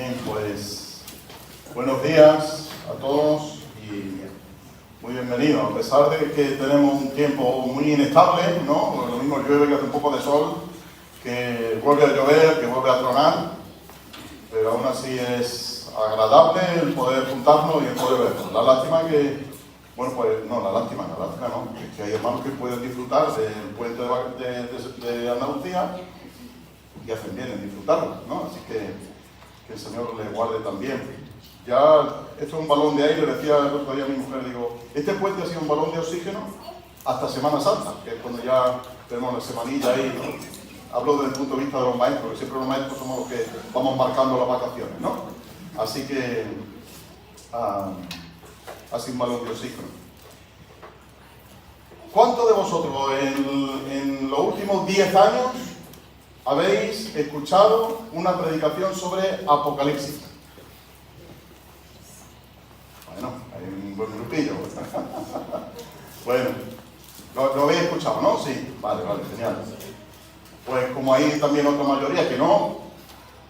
Bien, pues buenos días a todos y muy bienvenidos. A pesar de que tenemos un tiempo muy inestable, ¿no? Lo mismo llueve, que hace un poco de sol, que vuelve a llover, que vuelve a tronar, pero aún así es agradable el poder juntarnos y el poder vernos. La lástima que, bueno, pues no, la lástima no, es que hay hermanos que pueden disfrutar del puente de Andalucía y hacen bien en disfrutarlo, ¿no? Así que el Señor les guarde también. Ya, esto es un balón de aire, le decía el otro día a mi mujer, digo, este puente ha sido un balón de oxígeno hasta Semana Santa, que es cuando ya tenemos la semanilla ahí, ¿no? Hablo desde el punto de vista de los maestros, porque siempre los maestros somos los que vamos marcando las vacaciones, ¿no? Así que ha sido un balón de oxígeno. ¿Cuántos de vosotros en los últimos 10 años habéis escuchado una predicación sobre Apocalipsis? Bueno, hay un buen grupillo. Bueno, lo habéis escuchado, ¿no? Sí, vale, genial. Pues como hay también otra mayoría que no,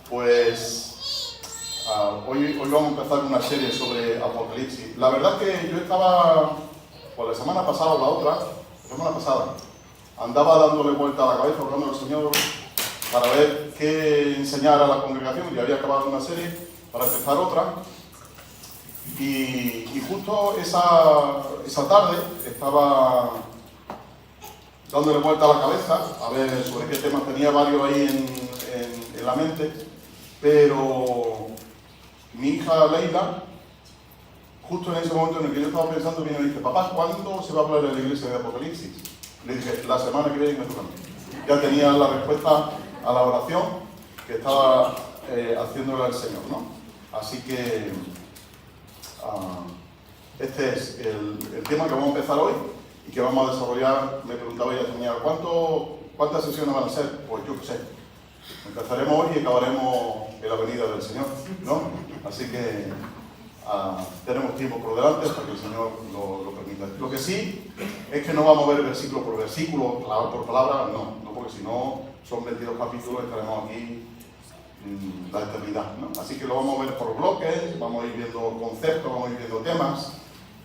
pues hoy vamos a empezar una serie sobre Apocalipsis. La verdad es que yo estaba, pues la semana pasada o la semana pasada, andaba dándole vuelta a la cabeza, hablando al Señor, para ver qué enseñar a la congregación. Ya había acabado una serie para empezar otra. Y justo esa tarde estaba dándole vuelta a la cabeza, a ver sobre qué temas, tenía varios ahí en la mente, pero mi hija Leila, justo en ese momento en el que yo estaba pensando, vino y me dice, papá, ¿cuándo se va a hablar en la iglesia de Apocalipsis? Le dije, la semana que viene me toca a mí. Ya tenía la respuesta a la oración que estaba haciéndole al Señor, ¿no? Así que este es el tema que vamos a empezar hoy y que vamos a desarrollar. Me preguntaba ella, señora, ¿cuántas sesiones van a ser? Pues yo qué sé. Empezaremos hoy y acabaremos en la venida del Señor, ¿no? Así que tenemos tiempo por delante hasta que el Señor lo permita. Lo que sí es que no vamos a ver versículo por versículo, palabra por palabra, no, porque si no son 22 capítulos y estaremos aquí la eternidad, ¿no? Así que lo vamos a ver por bloques, vamos a ir viendo conceptos, vamos a ir viendo temas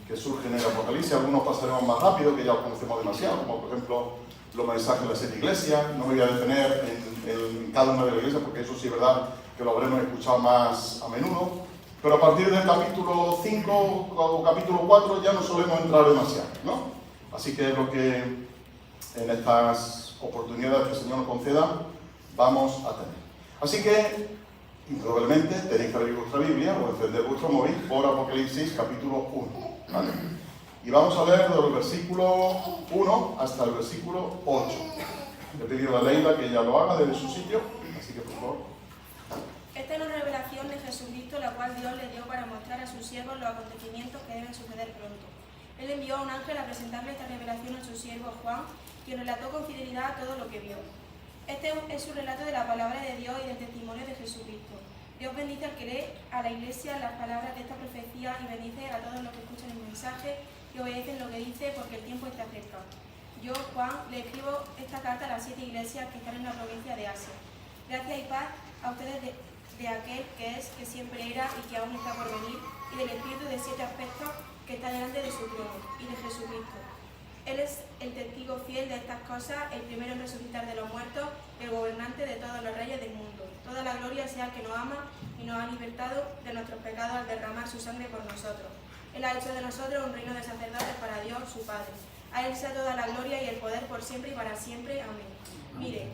que surgen en el Apocalipsis. Algunos pasaremos más rápido, que ya los conocemos demasiado, como por ejemplo los mensajes de las 7 iglesias. No me voy a detener en cada una de las iglesias, porque eso sí es verdad que lo habremos escuchado más a menudo. Pero a partir del capítulo 5 o capítulo 4 ya no solemos entrar demasiado, ¿no? Así que es lo que en estas oportunidades que el Señor nos conceda vamos a tener. Así que, indudablemente, tenéis que abrir vuestra Biblia o encender vuestro móvil por Apocalipsis capítulo 1, ¿vale? Y vamos a leer desde el versículo 1 hasta el versículo 8. Le he pedido a Leila que ella lo haga desde su sitio, así que por favor. Esta es una revelación de Jesucristo, la cual Dios le dio para mostrar a sus siervos los acontecimientos que deben suceder pronto. Él envió a un ángel a presentarle esta revelación a su siervo Juan, quien relató con fidelidad todo lo que vio. Este es su relato de la palabra de Dios y del testimonio de Jesucristo. Dios bendice al que lee a la iglesia las palabras de esta profecía y bendice a todos los que escuchan el mensaje y obedecen lo que dice, porque el tiempo está cerca. Yo, Juan, le escribo esta carta a las 7 iglesias que están en la provincia de Asia. Gracias y paz a ustedes de aquel que es, que siempre era y que aún está por venir, y del Espíritu de 7 aspectos que está delante de su trono, y de Jesucristo. Él es el testigo fiel de estas cosas, el primero en resucitar de los muertos, el gobernante de todos los reyes del mundo. Toda la gloria sea al que nos ama y nos ha libertado de nuestros pecados al derramar su sangre por nosotros. Él ha hecho de nosotros un reino de sacerdotes para Dios, su Padre. A Él sea toda la gloria y el poder por siempre y para siempre. Amén. Mire,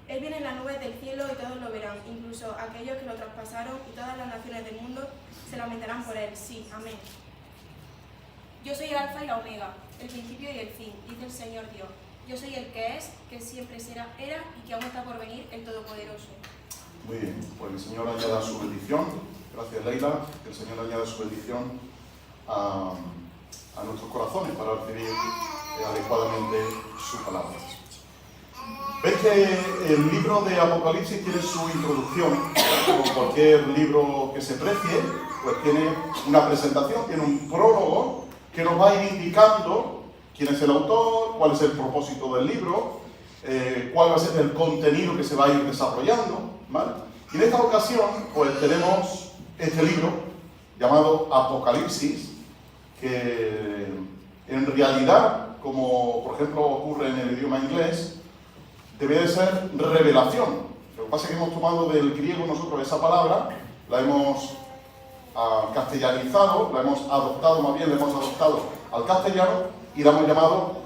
Él viene en las nubes del cielo y todos lo verán, incluso aquellos que lo traspasaron, y todas las naciones del mundo se lamentarán por Él. Sí, amén. Yo soy el alfa y la omega, el principio y el fin, dice el Señor Dios. Yo soy el que es, que siempre será, era y que aún está por venir, el Todopoderoso. Muy bien, pues el Señor añada su bendición. Gracias, Leila. Que el Señor añada su bendición a nuestros corazones para recibir adecuadamente su palabra. Veis que el libro de Apocalipsis tiene su introducción, como cualquier libro que se precie, pues tiene una presentación, tiene un prólogo que nos va a ir indicando quién es el autor, cuál es el propósito del libro, cuál va a ser el contenido que se va a ir desarrollando, ¿vale? Y en esta ocasión, pues tenemos este libro llamado Apocalipsis, que en realidad, como por ejemplo ocurre en el idioma inglés, debe de ser revelación. Lo que pasa es que hemos tomado del griego nosotros esa palabra, la hemos castellanizado, la hemos adoptado, más bien la hemos adoptado al castellano y la hemos llamado,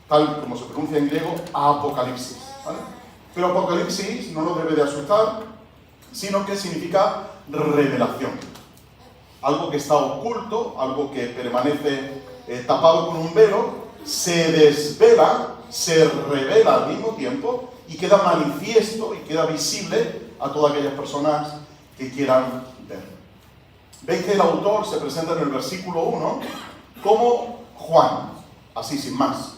tal como se pronuncia en griego, Apocalipsis, ¿vale? Pero Apocalipsis no nos debe de asustar, sino que significa revelación. Algo que está oculto, algo que permanece tapado con un velo, se desvela, se revela al mismo tiempo y queda manifiesto y queda visible a todas aquellas personas que quieran ver. Veis que el autor se presenta en el versículo 1 como Juan, así sin más.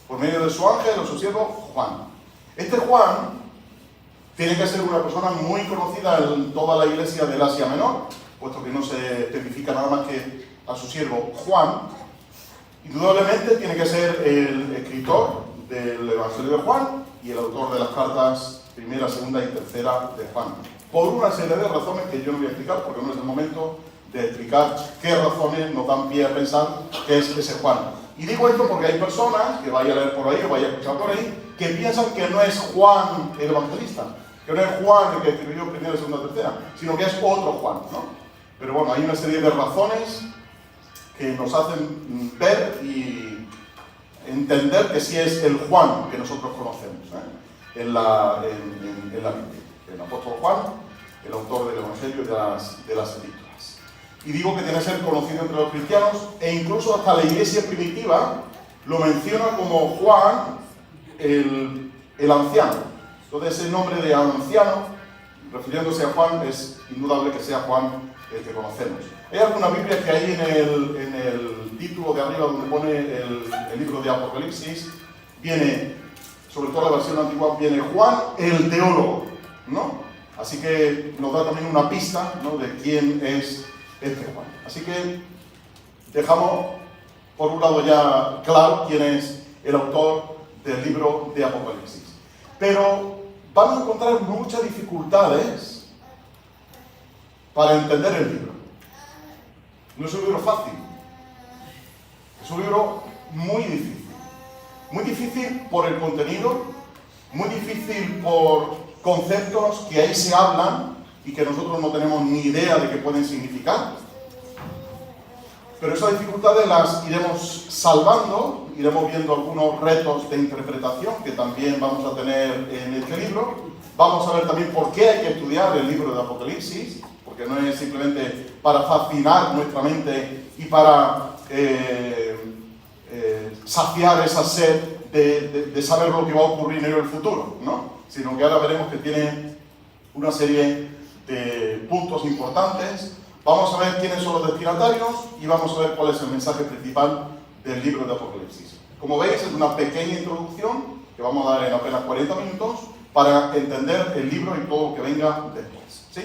Por medio de su ángel o su siervo, Juan. Este Juan tiene que ser una persona muy conocida en toda la iglesia del Asia Menor, puesto que no se especifica nada más que a su siervo Juan. Indudablemente tiene que ser el escritor del Evangelio de Juan y el autor de las cartas primera, segunda y tercera de Juan. Por una serie de razones que yo no voy a explicar, porque no es el momento de explicar qué razones nos dan pie a pensar que es ese Juan. Y digo esto porque hay personas que vaya a leer por ahí o vaya a escuchar por ahí, que piensan que no es Juan el evangelista, que no es Juan el que escribió primera, segunda, tercera, sino que es otro Juan, ¿no? Pero bueno, hay una serie de razones que nos hacen ver y entender que sí es el Juan que nosotros conocemos, en la Biblia. El apóstol Juan, el autor del Evangelio y de las Escrituras. Y digo que tiene que ser conocido entre los cristianos, e incluso hasta la iglesia primitiva lo menciona como Juan el anciano. Entonces ese nombre de anciano, refiriéndose a Juan, es indudable que sea Juan el que conocemos. Hay alguna Biblia que hay en el título de arriba donde pone el libro de Apocalipsis, viene, sobre todo la versión antigua, viene Juan el teólogo, ¿no? Así que nos da también una pista, ¿no?, de quién es este Juan. Así que dejamos por un lado ya claro quién es el autor del libro de Apocalipsis. Pero vamos a encontrar muchas dificultades para entender el libro. No es un libro fácil, es un libro muy difícil. Muy difícil por el contenido, muy difícil por conceptos que ahí se hablan y que nosotros no tenemos ni idea de qué pueden significar. Pero esas dificultades las iremos salvando, iremos viendo algunos retos de interpretación que también vamos a tener en este libro. Vamos a ver también por qué hay que estudiar el libro de Apocalipsis, porque no es simplemente para fascinar nuestra mente y para saciar esa sed de saber lo que va a ocurrir en el futuro, ¿no? Sino que ahora veremos que tiene una serie de puntos importantes. Vamos a ver quiénes son los destinatarios y vamos a ver cuál es el mensaje principal del libro de Apocalipsis. Como veis, es una pequeña introducción que vamos a dar en apenas 40 minutos para entender el libro y todo lo que venga después, ¿sí?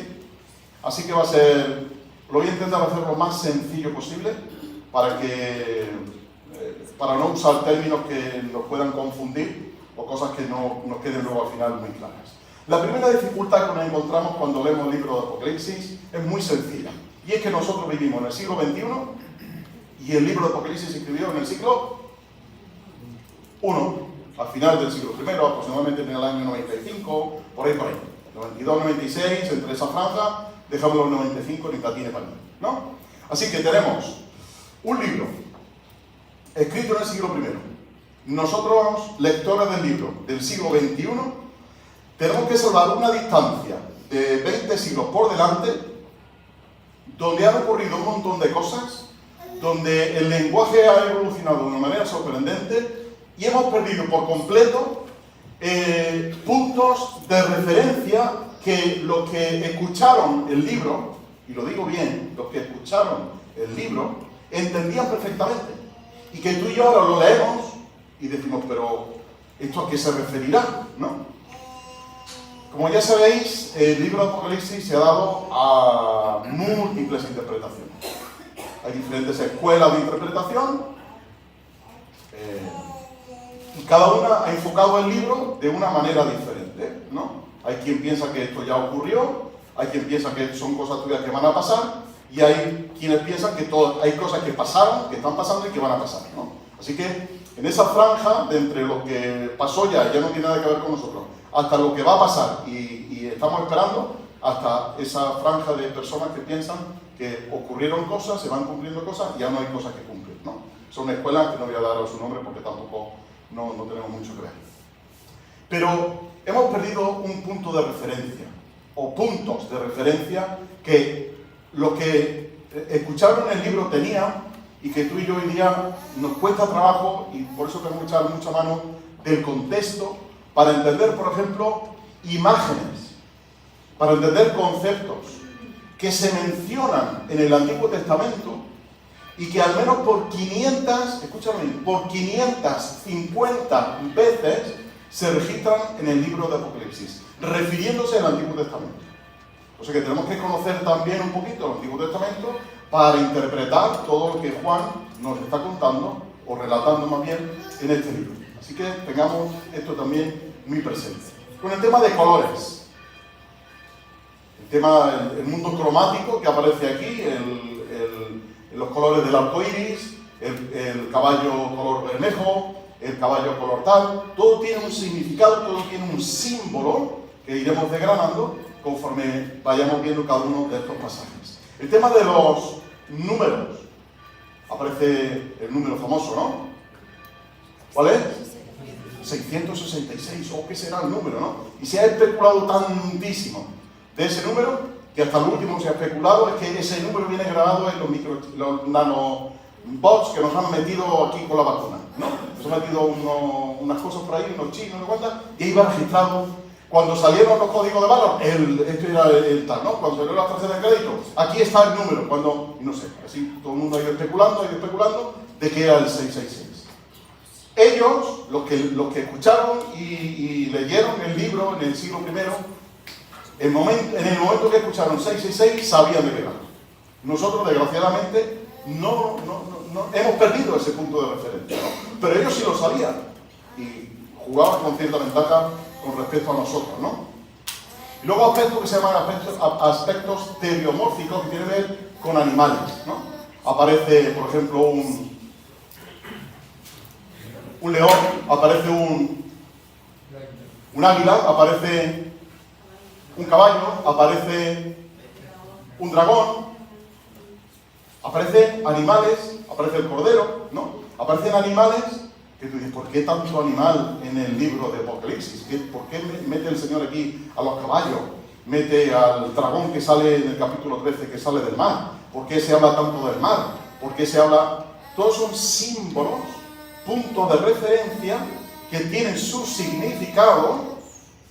Así que va a ser, lo voy a intentar hacer lo más sencillo posible para no usar términos que nos puedan confundir o cosas que no nos queden luego al final muy claras. La primera dificultad que nos encontramos cuando leemos el libro de Apocalipsis es muy sencilla, y es que nosotros vivimos en el siglo XXI y el libro de Apocalipsis se escribió en el siglo I, al final del siglo I, aproximadamente en el año 95, por ahí. 92, 96, entre esa franja, dejamos los 95 ni tatine para mí, ¿no? Así que tenemos un libro escrito en el siglo I. Nosotros, lectores del libro del siglo XXI, tenemos que salvar una distancia de 20 siglos por delante, donde han ocurrido un montón de cosas, donde el lenguaje ha evolucionado de una manera sorprendente y hemos perdido por completo puntos de referencia que los que escucharon el libro, y lo digo bien, los que escucharon el libro, entendían perfectamente. Y que tú y yo ahora lo leemos y decimos, pero ¿esto a qué se referirá?, ¿no? Como ya sabéis, el libro de Apocalipsis se ha dado a múltiples interpretaciones. Hay diferentes escuelas de interpretación y cada una ha enfocado el libro de una manera diferente, ¿no? Hay quien piensa que esto ya ocurrió, hay quien piensa que son cosas tuyas que van a pasar, y hay quienes piensan que hay cosas que pasaron, que están pasando y que van a pasar, ¿no? Así que en esa franja de entre lo que pasó ya no tiene nada que ver con nosotros, hasta lo que va a pasar y estamos esperando, hasta esa franja de personas que piensan que ocurrieron cosas, se van cumpliendo cosas y ya no hay cosas que cumplir, ¿no? Son escuelas que no voy a dar su nombre porque tampoco no tenemos mucho que ver. Pero hemos perdido un punto de referencia, o puntos de referencia que lo que escucharon en el libro tenían y que tú y yo hoy día nos cuesta trabajo, y por eso tenemos que echar mucha mano del contexto para entender, por ejemplo, imágenes, para entender conceptos que se mencionan en el Antiguo Testamento y que al menos por 500, escúchame, por 550 veces se registran en el libro de Apocalipsis, refiriéndose al Antiguo Testamento. O sea que tenemos que conocer también un poquito el Antiguo Testamento para interpretar todo lo que Juan nos está contando, o relatando más bien, en este libro. Así que tengamos esto también muy presente. Con el tema de colores, el mundo cromático que aparece aquí, los colores del arco iris, el caballo color bermejo, el caballo color tal, todo tiene un significado, todo tiene un símbolo que iremos desgranando conforme vayamos viendo cada uno de estos pasajes. El tema de los números, aparece el número famoso, ¿no? ¿Cuál es? 666, o qué será el número, ¿no? Y se ha especulado tantísimo de ese número, que hasta lo último se ha especulado, es que ese número viene grabado en los nanobots que nos han metido aquí con la vacuna, ¿no? Nos han metido unas cosas por ahí, unos chinos, no cuántas, y ahí va registrado. Cuando salieron los códigos de barra, esto era el tal, ¿no? Cuando salieron las tarjetas de crédito, aquí está el número, cuando, no sé, así todo el mundo ha ido especulando de que era el 666. Ellos, los que escucharon y leyeron el libro en el siglo I, en el momento que escucharon 666, sabían de qué era. Nosotros, desgraciadamente, no hemos perdido ese punto de referencia, ¿no? Pero ellos sí lo sabían y jugaban con cierta ventaja con respecto a nosotros, ¿no? Y luego aspectos que se llaman aspectos teriomórficos, que tienen que ver con animales, ¿no? Aparece, por ejemplo, un león, aparece un águila, aparece un caballo, aparece un dragón, aparecen animales, aparece el cordero, ¿no? Aparecen animales que tú dices, ¿por qué tanto animal en el libro de Apocalipsis? ¿Por qué mete el Señor aquí a los caballos? Mete al dragón que sale en el capítulo 13, que sale del mar. ¿Por qué se habla tanto del mar? ¿Por qué se habla? Todos son símbolos, puntos de referencia que tienen su significado.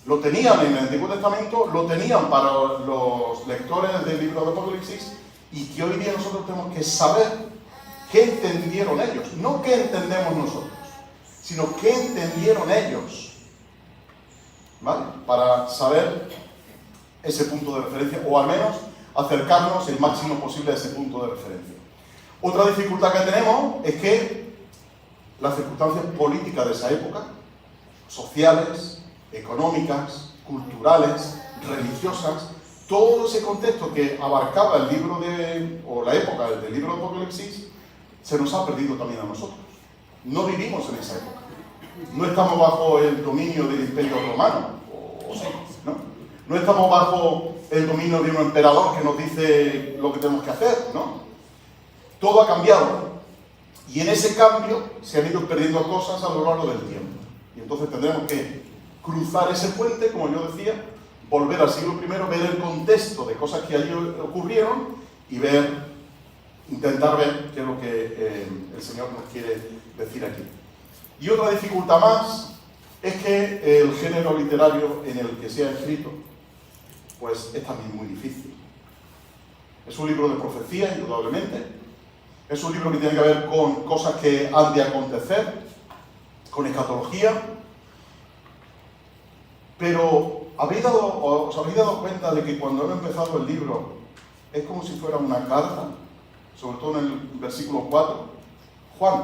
Lo tenían en el Antiguo Testamento, lo tenían para los lectores del libro de Apocalipsis, y que hoy día nosotros tenemos que saber qué entendieron ellos. No qué entendemos nosotros, sino qué entendieron ellos, ¿vale? Para saber ese punto de referencia, o al menos acercarnos el máximo posible a ese punto de referencia. Otra dificultad que tenemos es que las circunstancias políticas de esa época, sociales, económicas, culturales, religiosas, todo ese contexto que abarcaba el libro o la época del libro de Apocalipsis, se nos ha perdido también a nosotros. No vivimos en esa época. No estamos bajo el dominio del Imperio Romano, o sí, ¿no? No estamos bajo el dominio de un emperador que nos dice lo que tenemos que hacer, ¿no? Todo ha cambiado, y en ese cambio se han ido perdiendo cosas a lo largo del tiempo. Y entonces tendremos que cruzar ese puente, como yo decía, volver al siglo I, ver el contexto de cosas que allí ocurrieron y intentar ver qué es lo que el Señor nos quiere decir aquí. Y otra dificultad más es que el género literario en el que se ha escrito, pues es también muy difícil. Es un libro de profecía, indudablemente. Es un libro que tiene que ver con cosas que han de acontecer, con escatología. Pero ¿os habéis dado cuenta de que cuando hemos empezado el libro es como si fuera una carta? Sobre todo en el versículo 4. Juan,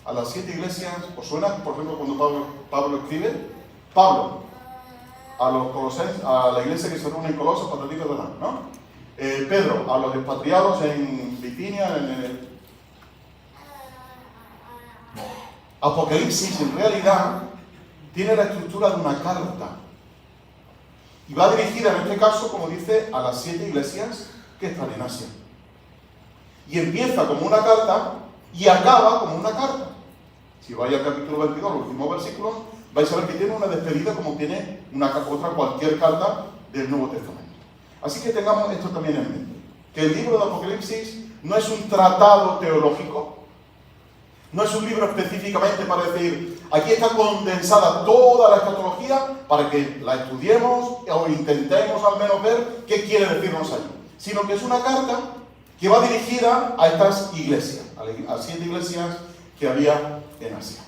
a las 7 iglesias, ¿os suena, por ejemplo, cuando Pablo escribe? Pablo, a los colosenses, a la iglesia que se reúne en Colosas, patatín y patatán, ¿no? Pedro, a los expatriados en Bitinia, Apocalipsis, en realidad, tiene la estructura de una carta. Y va dirigida, en este caso, como dice, a las 7 iglesias que están en Asia. Y empieza como una carta y acaba como una carta. Si vais al capítulo 22, los últimos versículos, vais a ver que tiene una despedida como tiene otra cualquier carta del Nuevo Testamento. Así que tengamos esto también en mente. Que el libro de Apocalipsis no es un tratado teológico, no es un libro específicamente para decir, aquí está condensada toda la escatología para que la estudiemos o intentemos al menos ver qué quiere decirnos allí. Sino que es una carta que va dirigida a estas iglesias, a 7 iglesias que había en Asia.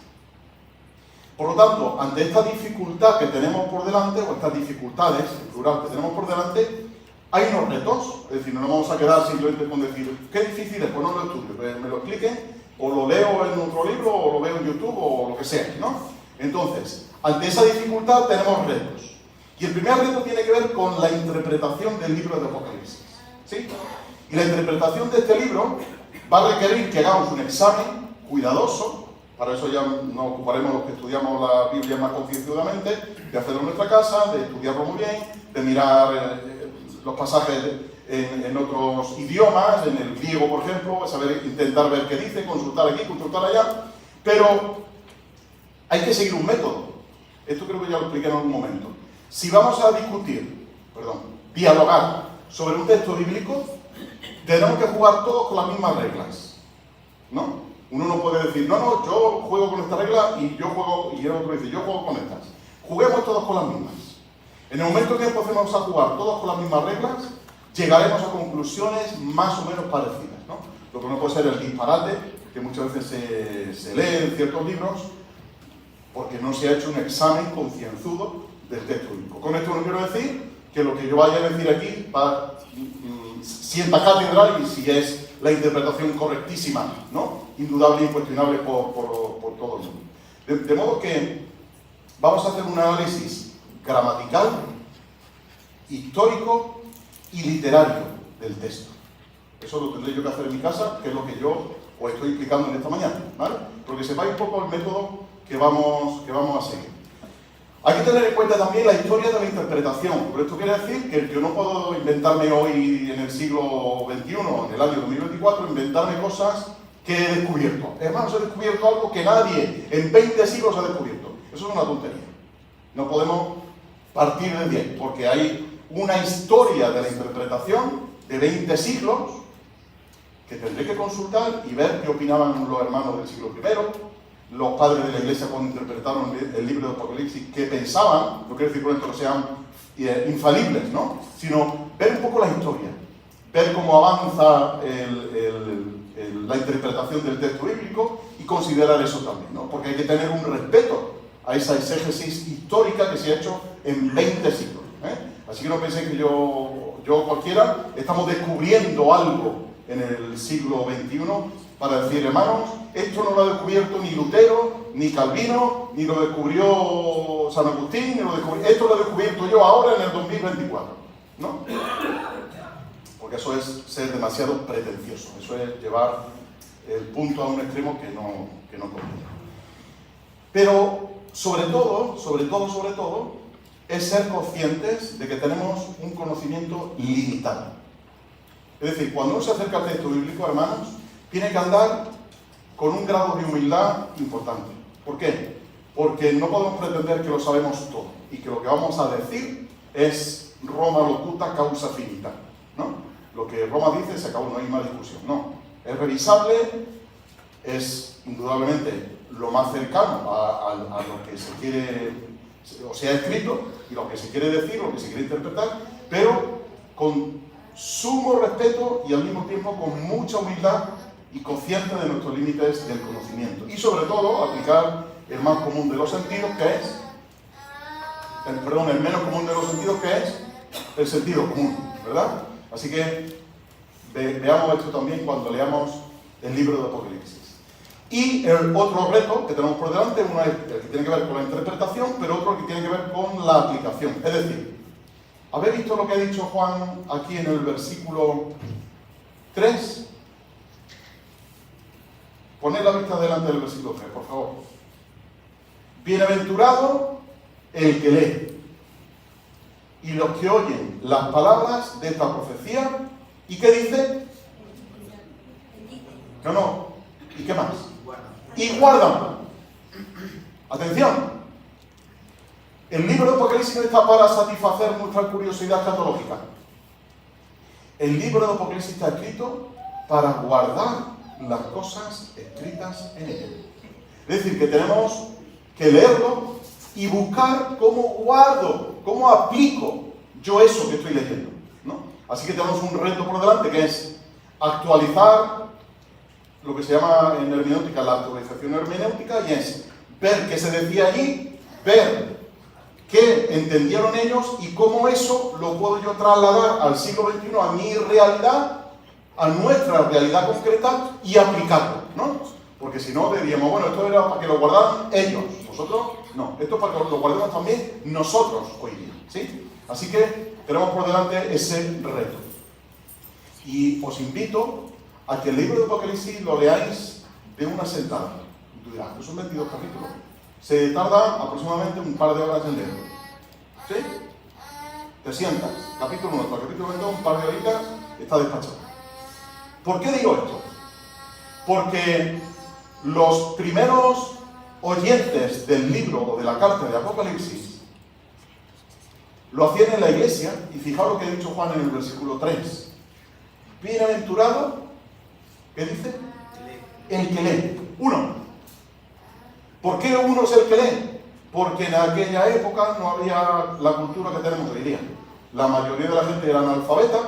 Por lo tanto, ante esta dificultad que tenemos por delante, o estas dificultades, en plural, que tenemos por delante, hay unos retos. Es decir, no nos vamos a quedar simplemente con decir, qué difícil es, pues no lo estudio, me lo expliquen, o lo leo en otro libro, o lo veo en YouTube, o lo que sea, ¿no? Entonces, ante esa dificultad tenemos retos. Y el primer reto tiene que ver con la interpretación del libro de Apocalipsis, ¿sí? Y la interpretación de este libro va a requerir que hagamos un examen cuidadoso. Para eso ya nos ocuparemos los que estudiamos la Biblia más concienzudamente, de hacerlo en nuestra casa, de estudiarlo muy bien, de mirar los pasajes en otros idiomas, en el griego, por ejemplo, saber, intentar ver qué dice, consultar aquí, consultar allá, pero hay que seguir un método. Esto creo que ya lo expliqué en algún momento. Si vamos a dialogar sobre un texto bíblico, tenemos que jugar todos con las mismas reglas, ¿no? Uno no puede decir, no, yo juego con esta regla y el otro dice, yo juego con estas. Juguemos todos con las mismas. En el momento que empecemos a jugar todos con las mismas reglas, llegaremos a conclusiones más o menos parecidas, ¿no? Lo que no puede ser el disparate que muchas veces se lee en ciertos libros porque no se ha hecho un examen concienzudo del texto bíblico. Con esto no quiero decir que lo que yo vaya a decir aquí sienta cátedra y si es la interpretación correctísima, ¿no? Indudable e incuestionable por todo el mundo. De modo que vamos a hacer un análisis gramatical, histórico y literario del texto. Eso lo tendré yo que hacer en mi casa, que es lo que yo os estoy explicando en esta mañana, ¿vale? Porque sepáis un poco el método que vamos a seguir. Hay que tener en cuenta también la historia de la interpretación. Por esto quiere decir que yo no puedo inventarme hoy en el siglo XXI, en el año 2024, inventarme cosas que he descubierto. Hermanos, he descubierto algo que nadie en 20 siglos ha descubierto. Eso es una tontería. No podemos partir de 10, porque hay una historia de la interpretación de 20 siglos que tendré que consultar y ver qué opinaban los hermanos del siglo I, los padres de la iglesia cuando interpretaron el libro de Apocalipsis, que pensaban, no quiero decir por esto que sean infalibles, ¿no? Sino ver un poco la historia, ver cómo avanza la interpretación del texto bíblico y considerar eso también, ¿no? Porque hay que tener un respeto a esa exégesis histórica que se ha hecho en 20 siglos, ¿eh? Así que no penséis que yo cualquiera, estamos descubriendo algo en el siglo XXI para decir, hermanos, esto no lo ha descubierto ni Lutero, ni Calvino, ni lo descubrió San Agustín, esto lo he descubierto yo ahora en el 2024, ¿no? Porque eso es ser demasiado pretencioso, eso es llevar el punto a un extremo que no conviene. Pero sobre todo, es ser conscientes de que tenemos un conocimiento limitado. Es decir, cuando uno se acerca al texto bíblico, hermanos, tiene que andar con un grado de humildad importante. ¿Por qué? Porque no podemos pretender que lo sabemos todo y que lo que vamos a decir es Roma locuta causa finita, ¿no? Lo que Roma dice se acabó, no hay más discusión. No, es revisable, es indudablemente lo más cercano a lo que se quiere, o sea, escrito, y lo que se quiere decir, lo que se quiere interpretar, pero con sumo respeto y al mismo tiempo con mucha humildad y consciente de nuestros límites del conocimiento. Y sobre todo, aplicar el más común de los sentidos, que es, el menos común de los sentidos, que es el sentido común, ¿verdad? Así que veamos esto también cuando leamos el libro de Apocalipsis. Y el otro reto que tenemos por delante, uno es el que tiene que ver con la interpretación, pero otro que tiene que ver con la aplicación. Es decir, ¿habéis visto lo que ha dicho Juan aquí en el versículo 3? Poned la vista delante del versículo 3, por favor. Bienaventurado el que lee y los que oyen las palabras de esta profecía. ¿Y qué dice? No. ¿Y qué más? Y guardan. Atención. El libro de Apocalipsis no está para satisfacer nuestra curiosidad escatológica. El libro de Apocalipsis está escrito para guardar las cosas escritas en él. Es decir, que tenemos que leerlo y buscar cómo guardo, cómo aplico yo eso que estoy leyendo, ¿no? Así que tenemos un reto por delante, que es actualizar lo que se llama en hermenéutica la actualización hermenéutica, y es ver qué se decía allí, ver qué entendieron ellos y cómo eso lo puedo yo trasladar al siglo XXI, a mi realidad, a nuestra realidad concreta, y aplicarlo, ¿no? Porque si no, diríamos, bueno, esto era para que lo guardaran ellos, nosotros no, esto es para que lo guardemos también nosotros hoy día, ¿sí? Así que tenemos por delante ese reto. Y os invito a que el libro de Apocalipsis lo leáis de una sentada. Y tú dirás, que son 22 capítulos. Se tarda aproximadamente un par de horas en leerlo. ¿Sí? Te sientas, capítulo 1 hasta el capítulo 22, un par de horitas, está despachado. ¿Por qué digo esto? Porque los primeros oyentes del libro o de la carta de Apocalipsis lo hacían en la iglesia, y fijaos lo que ha dicho Juan en el versículo 3. Bienaventurado, ¿qué dice? El que lee. Uno. ¿Por qué uno es el que lee? Porque en aquella época no había la cultura que tenemos hoy día. La mayoría de la gente era analfabeta,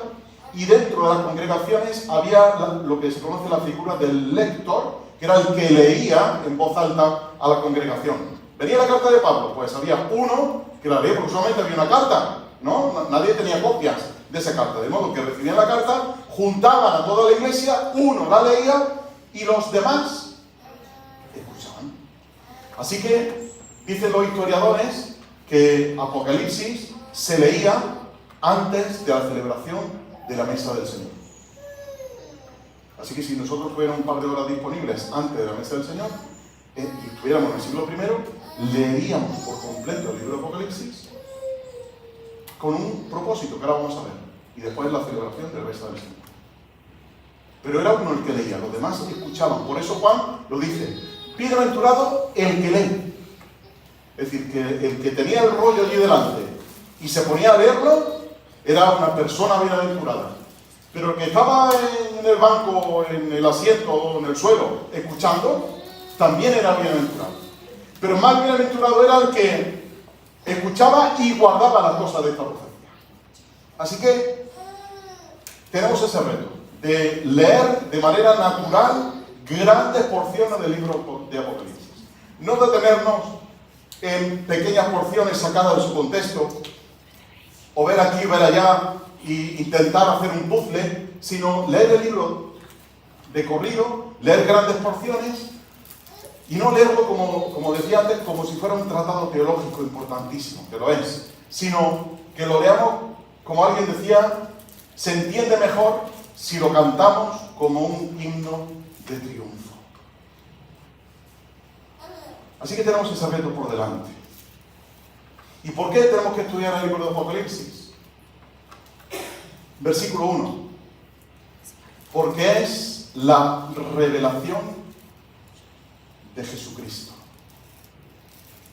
y dentro de las congregaciones había lo que se conoce la figura del lector, que era el que leía en voz alta a la congregación. ¿Venía la carta de Pablo? Pues había uno que la leía, porque solamente había una carta, ¿no? Nadie tenía copias de esa carta, de modo que recibían la carta, juntaban a toda la iglesia, uno la leía y los demás escuchaban. Así que dicen los historiadores que Apocalipsis se leía antes de la celebración de la mesa del Señor. Así que si nosotros tuviéramos un par de horas disponibles antes de la mesa del Señor, y estuviéramos en el siglo I, leeríamos por completo el libro de Apocalipsis con un propósito que ahora vamos a ver, y después la celebración de la mesa del Señor. Pero era uno el que leía, los demás escuchaban. Por eso Juan lo dice: bienaventurado el que lee. Es decir, que el que tenía el rollo allí delante y se ponía a leerlo era una persona bienaventurada. Pero el que estaba en el banco, en el asiento o en el suelo escuchando, también era bienaventurado. Pero más bienaventurado era el que escuchaba y guardaba las cosas de esta profecía. Así que tenemos ese reto de leer de manera natural grandes porciones del libro de Apocalipsis. No detenernos en pequeñas porciones sacadas de su contexto, o ver aquí, ver allá, e intentar hacer un puzzle, sino leer el libro de corrido, leer grandes porciones, y no leerlo, como decía antes, como si fuera un tratado teológico importantísimo, que lo es, sino que lo leamos, como alguien decía, se entiende mejor si lo cantamos como un himno de triunfo. Así que tenemos ese reto por delante. ¿Y por qué tenemos que estudiar el libro de Apocalipsis? Versículo 1. Porque es la revelación de Jesucristo.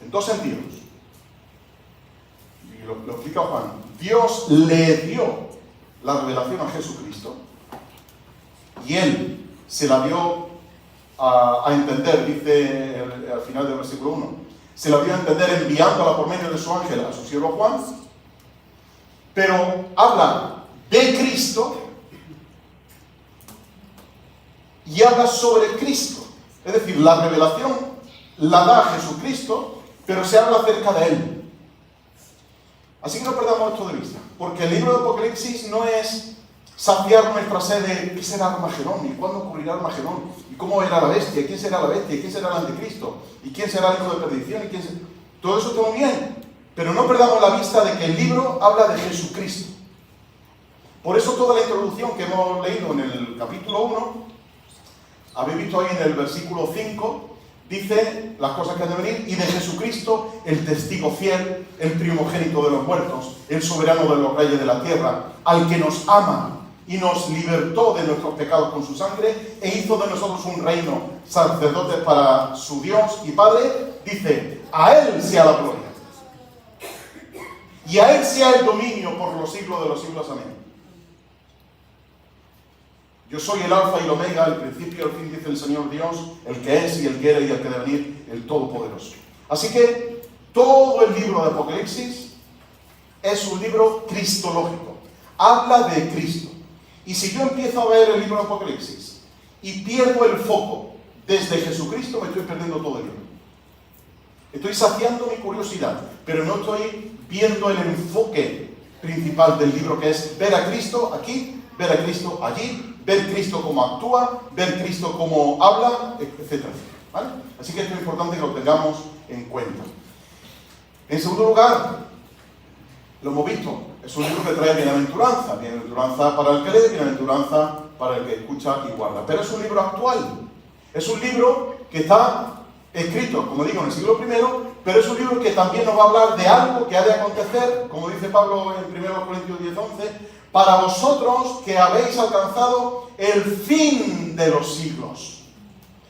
En dos sentidos. Y lo explica Juan. Dios le dio la revelación a Jesucristo y Él se la dio a entender, dice al final del versículo 1. Se la dio a entender enviándola por medio de su ángel a su siervo Juan. Pero habla de Cristo y habla sobre Cristo. Es decir, la revelación la da Jesucristo, pero se habla acerca de Él. Así que no perdamos esto de vista, porque el libro de Apocalipsis no es saciar nuestra sed de qué será Armagedón, y cuándo ocurrirá Armagedón, y cómo era la bestia, y quién será la bestia, y quién será el anticristo, y quién será el hijo de perdición, y quién será... Todo eso está muy bien, Pero no perdamos la vista de que el libro habla de Jesucristo. Por eso toda la introducción que hemos leído en el capítulo 1, habéis visto ahí en el versículo 5, dice las cosas que han de venir, y de Jesucristo, el testigo fiel, el primogénito de los muertos, el soberano de los reyes de la tierra, al que nos ama y nos libertó de nuestros pecados con su sangre, e hizo de nosotros un reino, sacerdotes para su Dios y Padre, dice, a Él sea la gloria. Y a Él sea el dominio por los siglos de los siglos. Amén. Yo soy el alfa y el omega, el principio y el fin, dice el Señor Dios, el que es y el que era y el que debe venir, el Todopoderoso. Así que todo el libro de Apocalipsis es un libro cristológico. Habla de Cristo. Y si yo empiezo a ver el libro de Apocalipsis y pierdo el foco desde Jesucristo, me estoy perdiendo todo el libro. Estoy saciando mi curiosidad, pero no estoy viendo el enfoque principal del libro, que es ver a Cristo aquí, ver a Cristo allí, ver Cristo cómo actúa, ver Cristo cómo habla, etc. ¿Vale? Así que esto es importante que lo tengamos en cuenta. En segundo lugar, lo hemos visto, es un libro que trae bienaventuranza. Bienaventuranza para el que lee, bienaventuranza para el que escucha y guarda. Pero es un libro actual. Es un libro que está escrito, como digo, en el siglo I, pero es un libro que también nos va a hablar de algo que ha de acontecer, como dice Pablo en 1 Corintios 10:11, para vosotros que habéis alcanzado el fin de los siglos.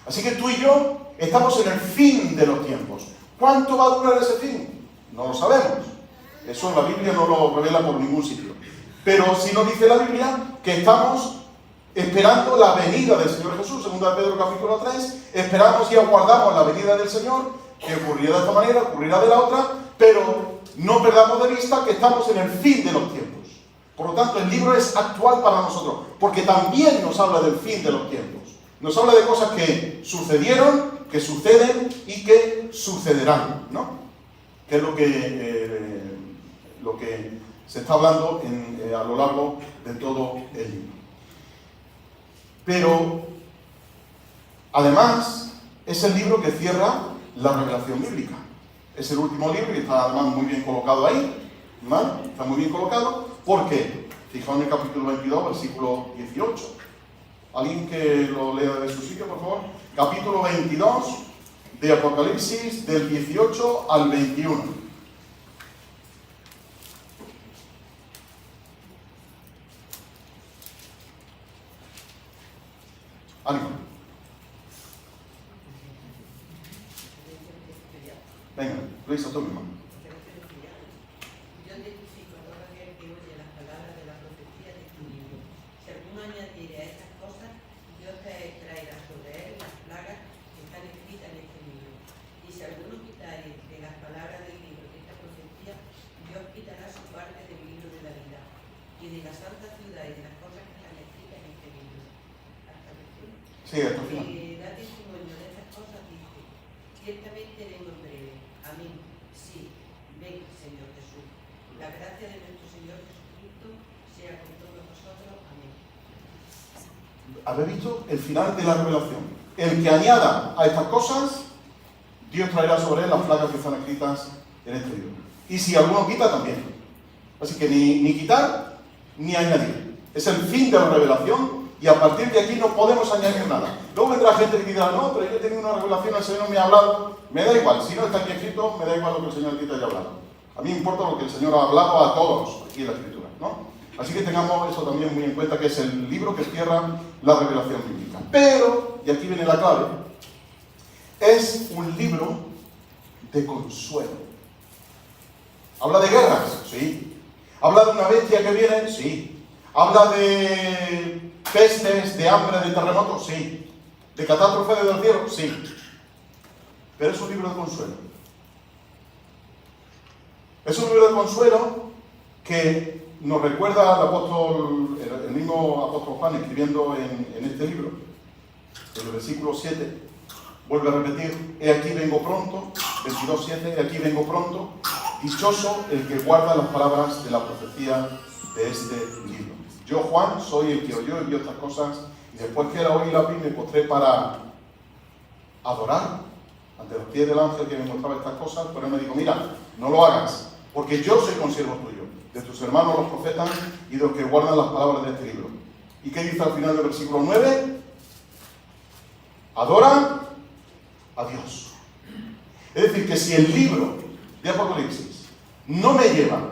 Así que tú y yo estamos en el fin de los tiempos. ¿Cuánto va a durar ese fin? No lo sabemos. Eso la Biblia no lo revela por ningún sitio. Pero sí nos dice la Biblia que estamos esperando la venida del Señor Jesús. 2 Pedro capítulo 3, esperamos y aguardamos la venida del Señor, que ocurrirá de esta manera, ocurrirá de la otra, pero no perdamos de vista que estamos en el fin de los tiempos. Por lo tanto, el libro es actual para nosotros, porque también nos habla del fin de los tiempos. Nos habla de cosas que sucedieron, que suceden y que sucederán, ¿no? Que es lo que se está hablando a lo largo de todo el libro. Pero, además, es el libro que cierra la revelación bíblica. Es el último libro y está además muy bien colocado ahí, ¿vale? Está muy bien colocado. ¿Por qué? Fijaos en el capítulo 22, versículo 18. ¿Alguien que lo lea de su sitio, por favor? Capítulo 22 de Apocalipsis, del 18 al 21. Ánimo. Venga, Luisa, tú misma. Yo testifico a todo aquel que oye las palabras de la profecía de tu libro. Si alguno añadiere a estas cosas, Dios te traerá sobre él las plagas que están escritas en este libro. Y si alguno quitare de las palabras del libro de esta profecía, Dios quitará su parte del libro de la vida y de la santa ciudad y de las cosas que están escritas en este libro. Hasta el fin. Sí, hasta el final. Da testimonio de estas cosas, dice: ciertamente vengo en breve. Amén. Sí, ven, Señor Jesús. La gracia de nuestro Señor Jesucristo sea con todos nosotros. Amén. ¿Habéis visto el final de la revelación? El que añada a estas cosas, Dios traerá sobre él las plagas que están escritas en este libro. Y si alguno quita, también. Así que ni quitar, ni añadir. Es el fin de la revelación y a partir de aquí no podemos añadir nada. Luego vendrá gente que dirá, no, pero yo he tenido una revelación, el Señor me ha hablado. Me da igual, si no está aquí escrito, me da igual lo que el Señor aquí te haya hablado. A mí me importa lo que el Señor ha hablado a todos aquí en la Escritura, ¿no? Así que tengamos eso también muy en cuenta, que es el libro que cierra la revelación bíblica. Pero, y aquí viene la clave, es un libro de consuelo. ¿Habla de guerras? Sí. ¿Habla de una bestia que viene? Sí. ¿Habla de pestes, de hambre, de terremotos? Sí. ¿De catástrofe desde el cielo? Sí. Pero es un libro de consuelo. Es un libro de consuelo que nos recuerda al apóstol, el mismo apóstol Juan escribiendo en este libro, en el versículo 7, vuelve a repetir: he aquí vengo pronto, 22:7, he aquí vengo pronto, dichoso el que guarda las palabras de la profecía de este libro. Yo, Juan, soy el que oyó y vio estas cosas, y después que la oí y la vi, me postré para adorar ante los pies del ángel que me mostraba estas cosas, pero él me dijo: mira, no lo hagas, porque yo soy consiervo tuyo, de tus hermanos los profetas y de los que guardan las palabras de este libro. ¿Y qué dice al final del versículo 9? Adora a Dios. Es decir, que si el libro de Apocalipsis no me lleva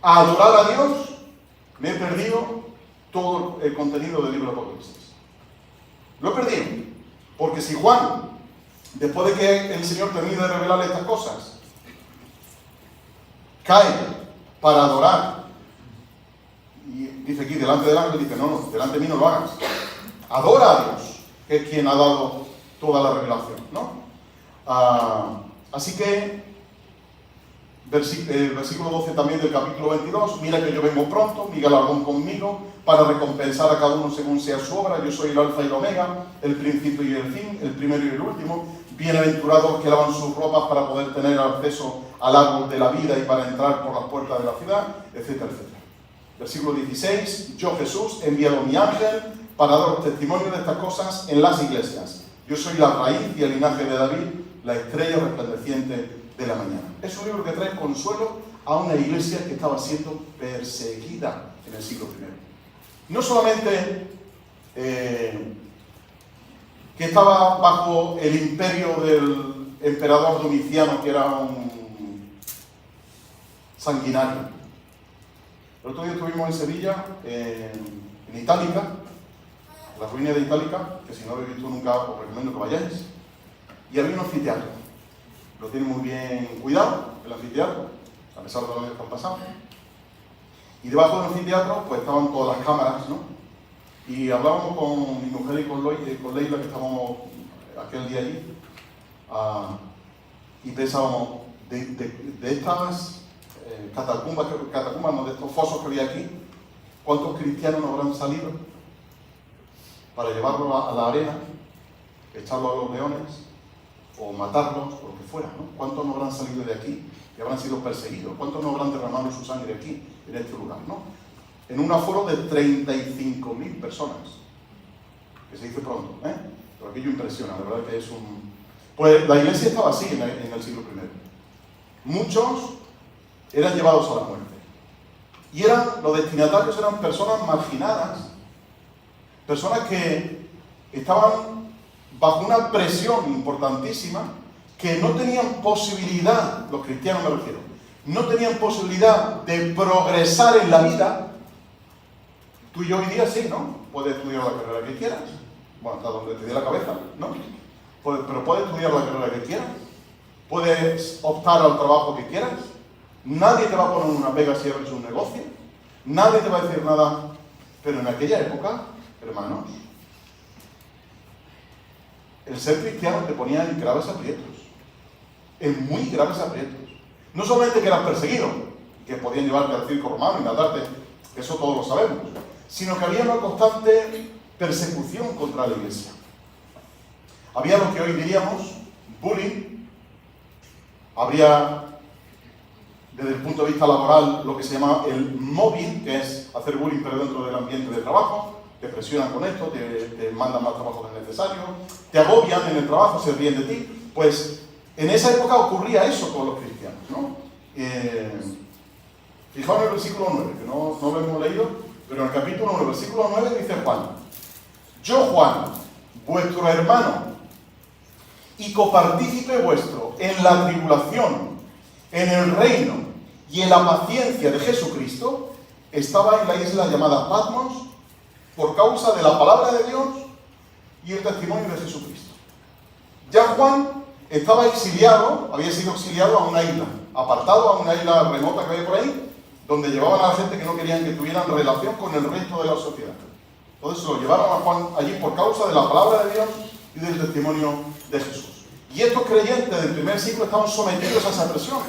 a adorar a Dios, me he perdido todo el contenido del libro de Apocalipsis. Lo he perdido. Porque si Juan, después de que el Señor termine de revelarle estas cosas, cae para adorar, y dice aquí, delante del ángel, dice, no, delante de mí no lo hagas. Adora a Dios, que es quien ha dado toda la revelación, ¿no? Así que, el versículo 12 también del capítulo 22, mira que yo vengo pronto, mi galardón conmigo, para recompensar a cada uno según sea su obra. Yo soy el alfa y el omega, el principio y el fin, el primero y el último. Bienaventurados que lavan sus ropas para poder tener acceso al árbol de la vida y para entrar por las puertas de la ciudad, etcétera, etcétera. Versículo 16, yo Jesús he enviado mi ángel para daros testimonio de estas cosas en las iglesias. Yo soy la raíz y el linaje de David, la estrella resplandeciente de la mañana. Es un libro que trae consuelo a una iglesia que estaba siendo perseguida en el siglo I. No solamente que estaba bajo el imperio del emperador Domiciano, que era un sanguinario. El otro día estuvimos en Sevilla, en Itálica, la ruina de Itálica, que si no lo habéis visto nunca os recomiendo que vayáis, y había un anfiteatro. Lo tiene muy bien cuidado, el anfiteatro, a pesar de los años que han pasado. Y debajo del anfiteatro pues estaban todas las cámaras, ¿no? Y hablábamos con mi mujer y con Leila, que estábamos aquel día allí, y pensábamos, de estas catacumbas, no, de estos fosos que había aquí, ¿cuántos cristianos nos habrán salido para llevarlos a la arena, echarlos a los leones, o matarlos, o lo que fuera, ¿no? ¿Cuántos no habrán salido de aquí y habrán sido perseguidos? ¿Cuántos no habrán derramado su sangre aquí, en este lugar, ¿no? En un aforo de 35.000 personas, que se dice pronto, ¿eh? Pero aquello impresiona, la verdad que es un... Pues la iglesia estaba así en el siglo I. Muchos eran llevados a la muerte. Y los destinatarios eran personas marginadas, personas que estaban bajo una presión importantísima, que no tenían posibilidad, los cristianos me refiero, no tenían posibilidad de progresar en la vida. Tú y yo hoy día sí, ¿no? Puedes estudiar la carrera que quieras, bueno, hasta donde te dé la cabeza, ¿no? Pero puedes estudiar la carrera que quieras, puedes optar al trabajo que quieras, nadie te va a poner una pega si abres un negocio, nadie te va a decir nada, pero en aquella época, hermanos, el ser cristiano te ponía en graves aprietos, en muy graves aprietos. No solamente que eras perseguido, que podían llevarte al circo romano y matarte, eso todos lo sabemos, sino que había una constante persecución contra la iglesia. Había lo que hoy diríamos bullying, habría desde el punto de vista laboral lo que se llama el mobbing, que es hacer bullying pero dentro del ambiente de trabajo. Te presionan con esto, te mandan más trabajo del necesario, te agobian en el trabajo, se ríen de ti. Pues en esa época ocurría eso con los cristianos, ¿no? Fijaos en el versículo 9, que no lo hemos leído, pero en el capítulo 1, versículo 9 dice Juan: yo, Juan, vuestro hermano y copartícipe vuestro en la tribulación, en el reino y en la paciencia de Jesucristo, estaba en la isla llamada Patmos, por causa de la palabra de Dios y el testimonio de Jesucristo. Ya Juan estaba exiliado, había sido exiliado a una isla, apartado a una isla remota que había por ahí, donde llevaban a la gente que no querían que tuvieran relación con el resto de la sociedad. Entonces lo llevaron a Juan allí por causa de la palabra de Dios y del testimonio de Jesús. Y estos creyentes del primer siglo estaban sometidos a esa presión.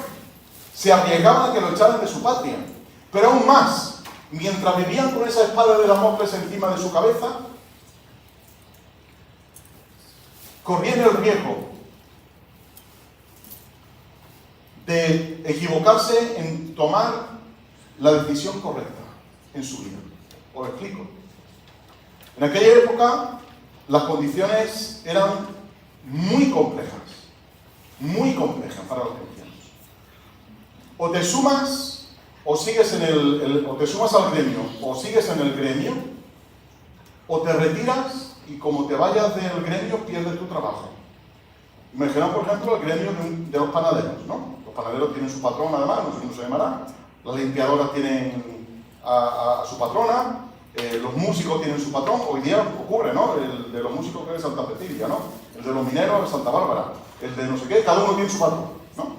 Se arriesgaban a que lo echaran de su patria. Pero aún más, mientras vivían con esa espada de Damocles encima de su cabeza, corrían el riesgo de equivocarse en tomar la decisión correcta en su vida. Os explico. En aquella época las condiciones eran muy complejas para los cristianos. O te sumas, o sigues o te sumas al gremio, o sigues en el gremio, o te retiras y como te vayas del gremio pierdes tu trabajo. Imaginaos, por ejemplo, el gremio de los panaderos, ¿no? Los panaderos tienen su patrón, además, no sé cómo se llamará. Las limpiadoras tienen a su patrona, los músicos tienen su patrón. Hoy día ocurre, ¿no? El de los músicos que es Santa Cecilia, ¿no? El de los mineros es Santa Bárbara. El de no sé qué, cada uno tiene su patrón, ¿no?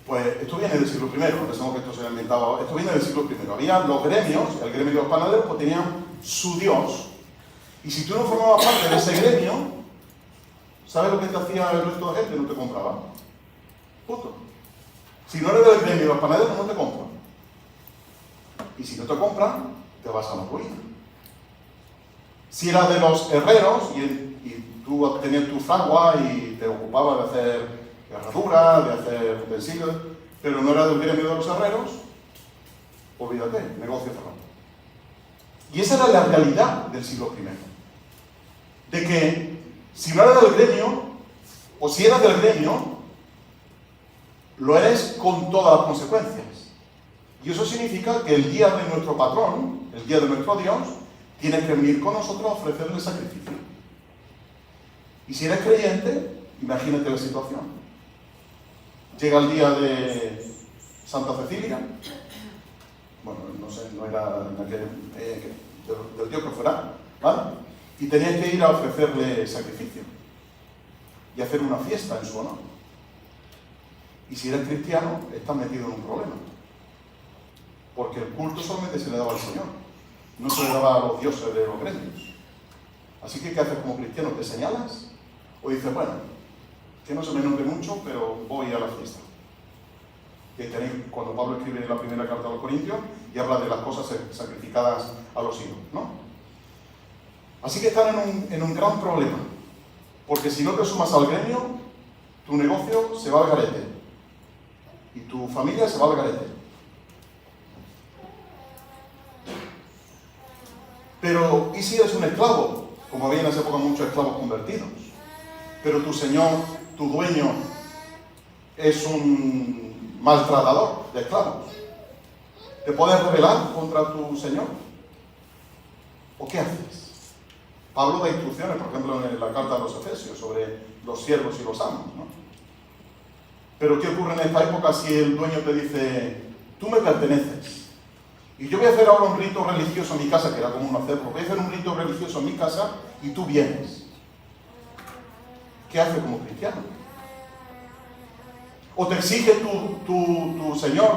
Pues esto viene del siglo I, no pensamos que esto se haya inventado. Esto viene del siglo I. Había los gremios, el gremio de los panaderos, pues tenían su dios. Y si tú no formabas parte de ese gremio, ¿sabes lo que te hacía el resto de gente? No te compraba. Punto. Si no eres del gremio de los panaderos, no te compran. Y si no te compran, te vas a la ruina. Si eras de los herreros y tú tenías tu fragua y te ocupabas de hacer herraduras, de hacer utensilios, pero no eras del gremio de los herreros, olvídate, negocio cerrado. Y esa era la realidad del siglo I. De que si no eras del gremio, o si eras del gremio, lo eres con todas las consecuencias. Y eso significa que el día de nuestro patrón, el día de nuestro Dios, tienes que venir con nosotros a ofrecerle sacrificio. Y si eres creyente, imagínate la situación. Llega el día de Santa Cecilia, bueno, no sé, no era del Dios que fuera, ¿vale? Y tenías que ir a ofrecerle sacrificio y hacer una fiesta en su honor. Y si eres cristiano, estás metido en un problema. Porque el culto solamente se le daba al Señor, no se le daba a los dioses de los gremios. Así que, ¿qué haces como cristiano? ¿Te señalas? O dices, bueno, que no se me note mucho, pero voy a la fiesta. Que tenéis, cuando Pablo escribe la primera carta a los Corintios y habla de las cosas sacrificadas a los ídolos, ¿no? Así que están en un gran problema. Porque si no te sumas al gremio, tu negocio se va al garete. Y tu familia se va al garete. Pero, ¿y si eres un esclavo? Como había en esa época muchos esclavos convertidos. Pero tu señor, tu dueño, es un maltratador de esclavos. ¿Te puedes rebelar contra tu señor? ¿O qué haces? Pablo da instrucciones, por ejemplo, en la carta a los Efesios, sobre los siervos y los amos, ¿no? Pero ¿qué ocurre en esta época si el dueño te dice, tú me perteneces? Y yo voy a hacer ahora un rito religioso en mi casa, que era común hacerlo. Voy a hacer un rito religioso en mi casa y tú vienes. ¿Qué hace como cristiano? ¿O te exige tu Señor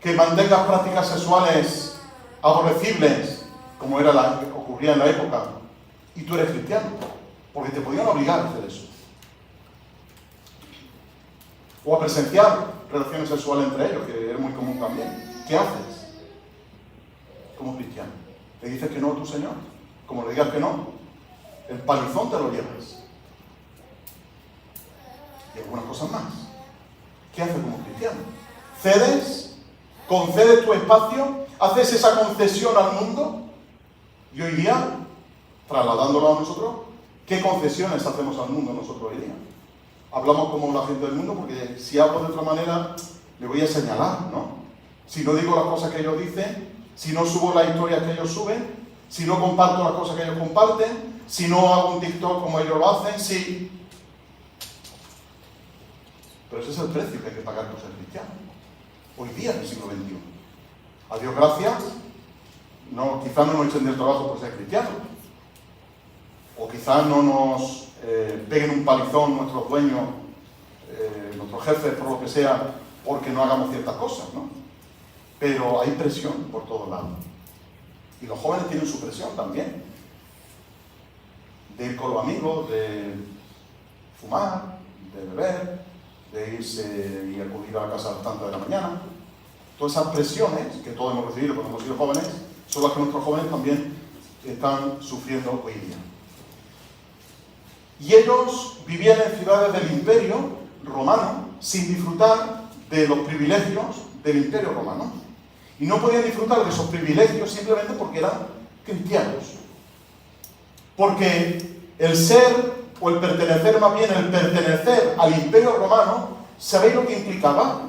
que mantengas prácticas sexuales aborrecibles, como ocurría en la época, y tú eres cristiano? Porque te podían obligar a hacer eso. O a presenciar relaciones sexuales entre ellos, que era muy común también. ¿Qué haces como cristiano? ¿Le dices que no a tu Señor? Como le digas que no, el palizón te lo llevas. Y algunas cosas más. ¿Qué haces como cristiano? ¿Cedes? ¿Concedes tu espacio? ¿Haces esa concesión al mundo? Y hoy día, trasladándolo a nosotros, ¿qué concesiones hacemos al mundo nosotros hoy día? Hablamos como la gente del mundo porque si hablo de otra manera, le voy a señalar, ¿no? Si no digo las cosas que ellos dicen, si no subo las historias que ellos suben, si no comparto las cosas que ellos comparten, si no hago un TikTok como ellos lo hacen, sí. Pero ese es el precio que hay que pagar por ser cristiano. Hoy día, en el siglo XXI. A Dios gracias, quizás no nos echen del trabajo por ser cristianos. O quizás no nos peguen un palizón nuestros dueños, nuestros jefes, por lo que sea, porque no hagamos ciertas cosas, ¿no? Pero hay presión por todos lados. Y los jóvenes tienen su presión también. De ir con los amigos, de fumar, de beber, de irse y acudir a la casa a las tantas de la mañana. Todas esas presiones que todos hemos recibido cuando hemos sido jóvenes, son las que nuestros jóvenes también están sufriendo hoy día. Y ellos vivían en ciudades del Imperio Romano sin disfrutar de los privilegios del Imperio Romano. Y no podían disfrutar de esos privilegios simplemente porque eran cristianos. Porque el ser, o el pertenecer, más bien el pertenecer al Imperio Romano, ¿sabéis lo que implicaba?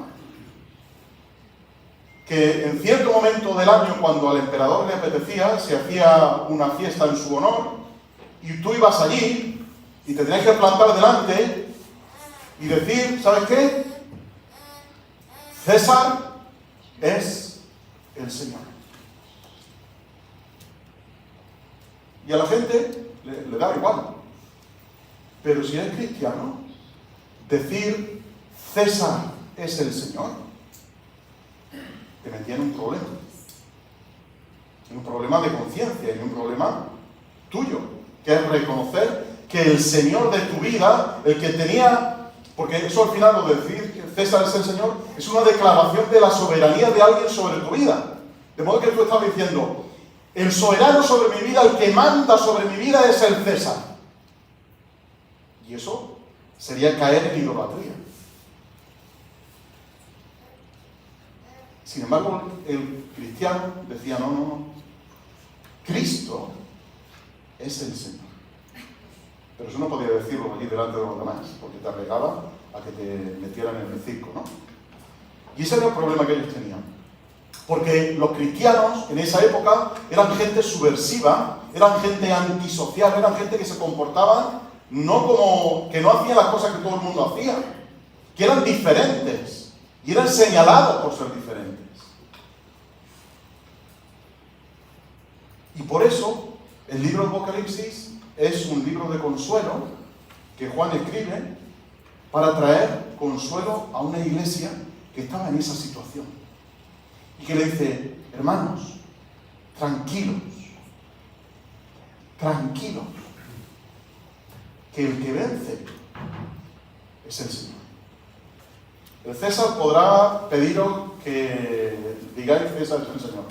que en cierto momento del año, cuando al emperador le apetecía, se hacía una fiesta en su honor, y tú ibas allí y te tenías que plantar delante y decir, ¿sabes qué? César es el Señor. Y a la gente le da igual. Pero si eres cristiano, decir César es el Señor, te metía en un problema. En un problema de conciencia, en un problema tuyo, que es reconocer que el Señor de tu vida, el que tenía, porque eso al final lo de decir que César es el Señor, es una declaración de la soberanía de alguien sobre tu vida. De modo que tú estás diciendo, el soberano sobre mi vida, el que manda sobre mi vida es el César. Y eso sería caer en idolatría. Sin embargo, el cristiano decía, no. Cristo es el Señor. Pero eso no podía decirlo allí delante de los demás, porque te arreglaba a que te metieran en el circo, ¿no? Y ese era el problema que ellos tenían. Porque los cristianos en esa época eran gente subversiva, eran gente antisocial, eran gente que se comportaban no como, que no hacían las cosas que todo el mundo hacía, que eran diferentes y eran señalados por ser diferentes. Y por eso el libro de Apocalipsis es un libro de consuelo que Juan escribe para traer consuelo a una iglesia que estaba en esa situación. Y que le dice, hermanos, tranquilos, que el que vence es el Señor. El César podrá pediros que digáis César es el Señor.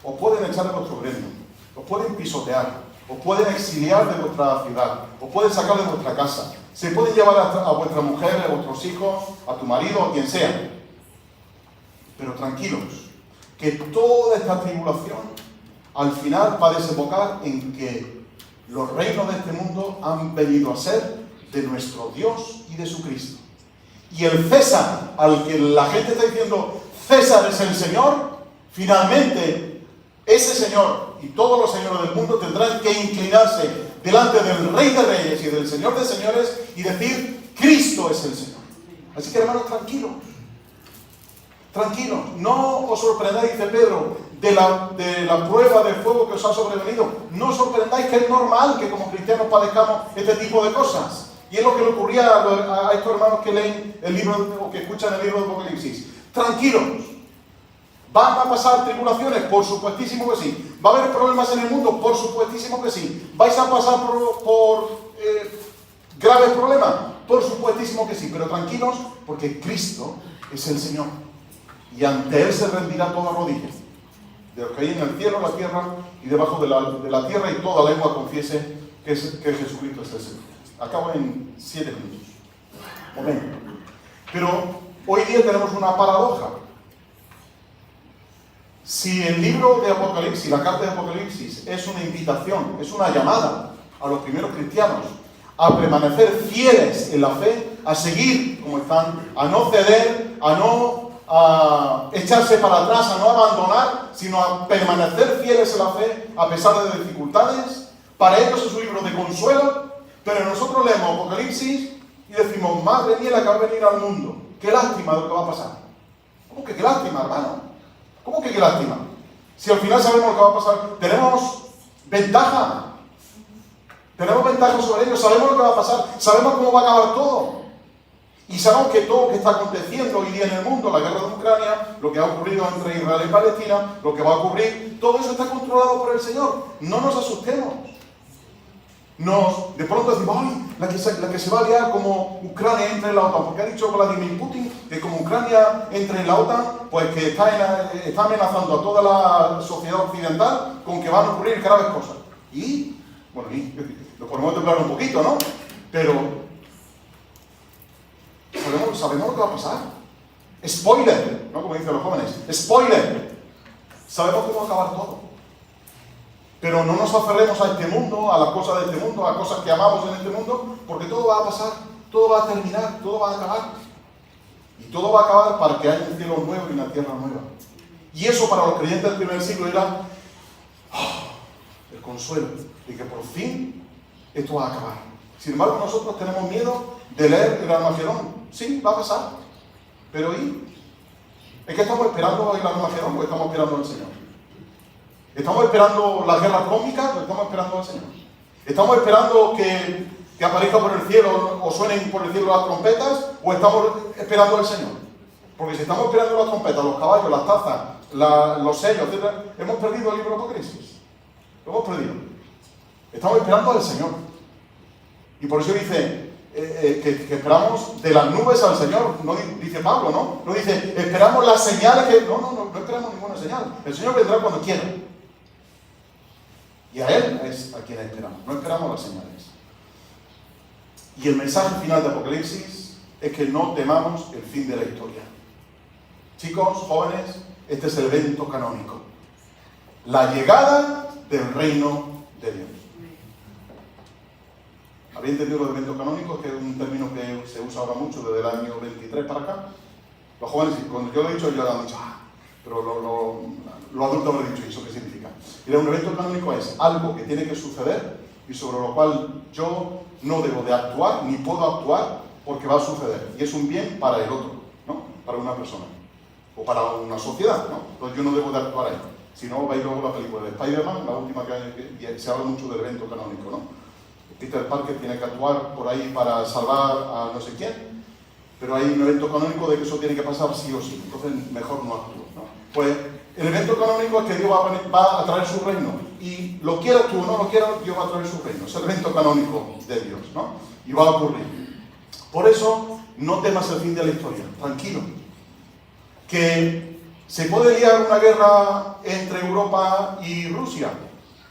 Os pueden echar de vuestro gremio, os pueden pisotear, os pueden exiliar de vuestra ciudad, os pueden sacar de vuestra casa, se pueden llevar a vuestra mujer, a vuestros hijos, a tu marido, a quien sea. Pero tranquilos, que toda esta tribulación al final va a desembocar en que los reinos de este mundo han venido a ser de nuestro Dios y de su Cristo. Y el César, al que la gente está diciendo César es el Señor, finalmente ese Señor y todos los señores del mundo tendrán que inclinarse delante del Rey de Reyes y del Señor de Señores y decir Cristo es el Señor. Así que hermanos, tranquilos, no os sorprendáis, dice Pedro, de la prueba de fuego que os ha sobrevenido. No os sorprendáis, que es normal que como cristianos padezcamos este tipo de cosas. Y es lo que le ocurría a estos hermanos que leen el libro o que escuchan el libro de Apocalipsis. Tranquilos. ¿Van a pasar tribulaciones? Por supuestísimo que sí. ¿Va a haber problemas en el mundo? Por supuestísimo que sí. ¿Vais a pasar por graves problemas? Por supuestísimo que sí. Pero tranquilos, porque Cristo es el Señor. Y ante Él se rendirá toda rodilla, de los que hay en el cielo, la tierra y debajo de la tierra, y toda lengua confiese que Jesucristo es el Señor. Acabo en 7 minutos. Amén. Pero hoy día tenemos una paradoja. Si el libro de Apocalipsis, la carta de Apocalipsis, es una invitación, es una llamada a los primeros cristianos a permanecer fieles en la fe, a seguir como están, a no ceder, a echarse para atrás, a no abandonar, sino a permanecer fieles en la fe a pesar de dificultades, para ellos es un libro de consuelo. Pero nosotros leemos Apocalipsis y decimos, madre mía, la que va a venir al mundo, qué lástima de lo que va a pasar. ¿Cómo que qué lástima, hermano? ¿Cómo que qué lástima? Si al final sabemos lo que va a pasar, tenemos ventaja sobre ellos, sabemos lo que va a pasar, sabemos cómo va a acabar todo. Y sabemos que todo lo que está aconteciendo hoy día en el mundo, la guerra de Ucrania, lo que ha ocurrido entre Israel y Palestina, lo que va a ocurrir, todo eso está controlado por el Señor. No nos asustemos. De pronto decimos, ¡ay! La que se va a liar como Ucrania entra en la OTAN, porque ha dicho Vladimir Putin que como Ucrania entra en la OTAN, pues que está amenazando a toda la sociedad occidental con que van a ocurrir graves cosas. Y, bueno, lo podemos templar un poquito, ¿no? Pero sabemos lo que va a pasar. Spoiler, ¿no? Como dicen los jóvenes. Spoiler. Sabemos cómo va a acabar todo. Pero no nos aferremos a este mundo, a las cosas de este mundo, a cosas que amamos en este mundo, porque todo va a pasar, todo va a terminar, todo va a acabar. Y todo va a acabar para que haya un cielo nuevo y una tierra nueva. Y eso para los creyentes del primer siglo era el consuelo de que por fin esto va a acabar. Sin embargo, nosotros tenemos miedo de leer el Armagedón. Sí, va a pasar. Pero ¿y? ¿Es que estamos esperando el Armagedón o estamos esperando al Señor? ¿Estamos esperando las guerras cósmicas o estamos esperando al Señor? ¿Estamos esperando que aparezca por el cielo o suenen por el cielo las trompetas o estamos esperando al Señor? Porque si estamos esperando las trompetas, los caballos, las tazas, los sellos, etc., hemos perdido el libro de Apocalipsis. Lo hemos perdido. Estamos esperando al Señor. Y por eso dice que esperamos de las nubes al Señor. No dice Pablo, ¿no? No dice, esperamos las señales que... No esperamos ninguna señal. El Señor vendrá cuando quiera. Y a Él es a quien esperamos. No esperamos las señales. Y el mensaje final de Apocalipsis es que no temamos el fin de la historia. Chicos, jóvenes, este es el evento canónico. La llegada del reino de Dios. ¿Habéis entendido lo de evento canónico? Que es un término que se usa ahora mucho desde el año 23 para acá. Los jóvenes, cuando yo lo he dicho, ya lo han dicho, pero los adultos me han dicho, ¿y eso qué significa? Y un evento canónico es algo que tiene que suceder y sobre lo cual yo no debo de actuar, ni puedo actuar, porque va a suceder. Y es un bien para el otro, ¿no? Para una persona. O para una sociedad, ¿no? Entonces yo no debo de actuar ahí. Si no, veis luego la película de Spider-Man, la última que se habla mucho del evento canónico, ¿no? Peter Parker tiene que actuar por ahí para salvar a no sé quién, pero hay un evento canónico de que eso tiene que pasar sí o sí, entonces mejor no actúo, ¿no? Pues el evento canónico es que Dios va a traer su reino, y lo quieras tú o no lo quieras, Dios va a traer su reino. Es el evento canónico de Dios, ¿no? Y va a ocurrir. Por eso, no temas el fin de la historia, tranquilo. ¿Que se puede liar una guerra entre Europa y Rusia?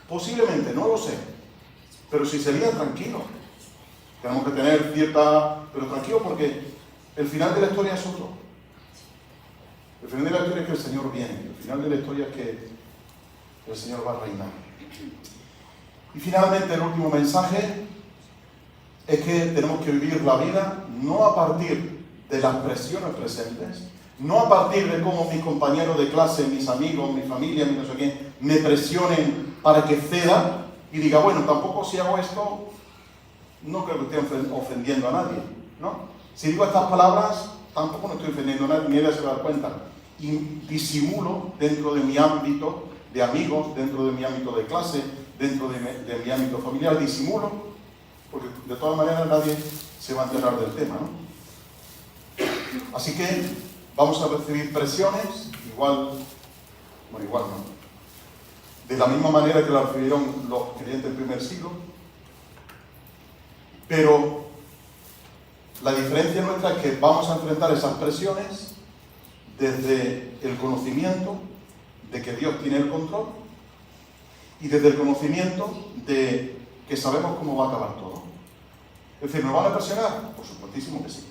Posiblemente, no lo sé. Pero si se lía, tranquilo. Tenemos que tener cierta... Pero tranquilo, porque el final de la historia es otro. El final de la historia es que el Señor viene. El final de la historia es que el Señor va a reinar. Y finalmente, el último mensaje es que tenemos que vivir la vida no a partir de las presiones presentes, no a partir de cómo mis compañeros de clase, mis amigos, mi familia, mi no sé quién, me presionen para que ceda y diga, bueno, tampoco si hago esto, no creo que esté ofendiendo a nadie, ¿no? Si digo estas palabras, tampoco no estoy ofendiendo a nadie, ni ella se va a dar cuenta. Y disimulo dentro de mi ámbito de amigos, dentro de mi ámbito de clase, dentro de mi ámbito familiar, disimulo, porque de todas maneras nadie se va a enterar del tema, ¿no? Así que vamos a recibir presiones, igual no. De la misma manera que la recibieron los creyentes del primer siglo. Pero la diferencia nuestra es que vamos a enfrentar esas presiones desde el conocimiento de que Dios tiene el control y desde el conocimiento de que sabemos cómo va a acabar todo. Es decir, ¿nos van a presionar? Por supuestísimo que sí.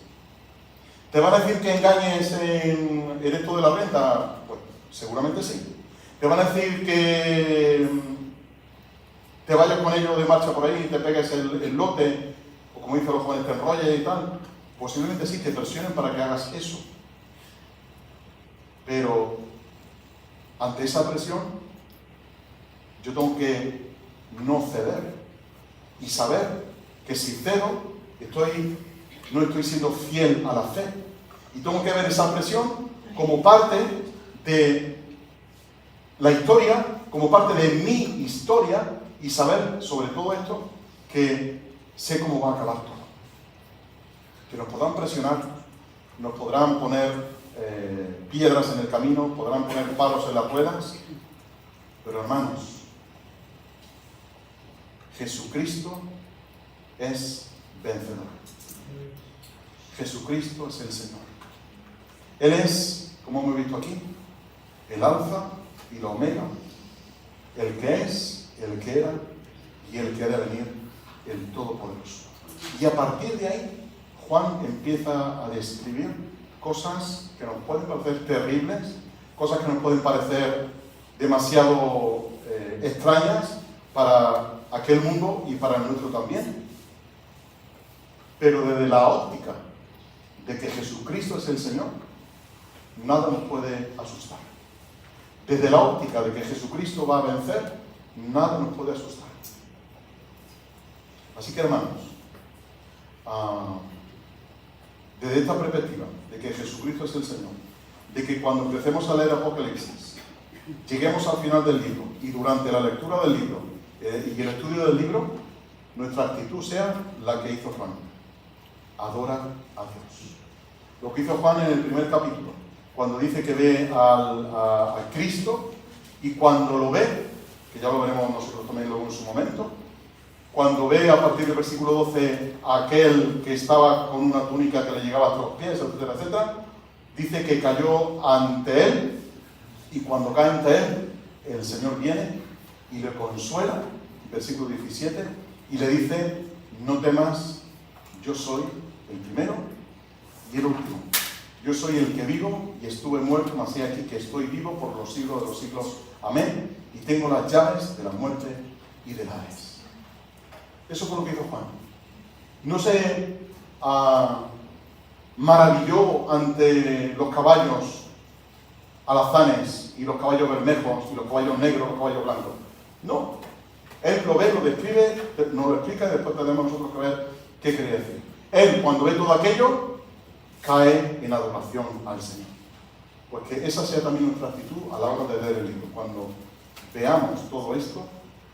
¿Te van a decir que engañes en esto de la renta? Pues seguramente sí. ¿Te van a decir que te vayas con ellos de marcha por ahí y te pegues el lote, o como dicen los jóvenes, te enrolles y tal? Posiblemente sí, te presionen para que hagas eso. Pero ante esa presión, yo tengo que no ceder y saber que si cedo, no estoy siendo fiel a la fe. Y tengo que ver esa presión como parte de la historia, como parte de mi historia, y saber sobre todo esto que sé cómo va a acabar todo. Que nos podrán presionar, nos podrán poner piedras en el camino, podrán poner palos en las ruedas, pero hermanos, Jesucristo es vencedor. Jesucristo es el Señor. Él es, como hemos visto aquí, el alfa y la omega, el que es, el que era y el que ha de venir, el Todopoderoso. Y a partir de ahí, Juan empieza a describir cosas que nos pueden parecer terribles, cosas que nos pueden parecer demasiado extrañas para aquel mundo y para el nuestro también. Pero desde la óptica de que Jesucristo es el Señor, nada nos puede asustar. desde la óptica de que Jesucristo va a vencer, nada nos puede asustar. Así que, hermanos, desde esta perspectiva de que Jesucristo es el Señor, de que cuando empecemos a leer Apocalipsis, lleguemos al final del libro y durante la lectura del libro y el estudio del libro, nuestra actitud sea la que hizo Juan: adora a Dios. Lo que hizo Juan en el primer capítulo, cuando dice que ve a Cristo, y cuando lo ve, que ya lo veremos nosotros también luego en su momento, cuando ve a partir del versículo 12 a aquel que estaba con una túnica que le llegaba hasta los pies, etcétera, etcétera, dice que cayó ante él, y cuando cae ante él, el Señor viene y le consuela, versículo 17, y le dice: no temas, yo soy el primero y el último. Yo soy el que vivo y estuve muerto, mas he aquí que estoy vivo por los siglos de los siglos. Amén. Y tengo las llaves de la muerte y del Hades. Eso fue lo que hizo Juan. No se maravilló ante los caballos alazanes y los caballos bermejos y los caballos negros, los caballos blancos. No. Él lo ve, lo describe, nos lo explica y después tenemos nosotros que ver qué quería decir. Él, cuando ve todo aquello, cae en adoración al Señor. Pues que esa sea también nuestra actitud a la hora de leer el libro. Cuando veamos todo esto,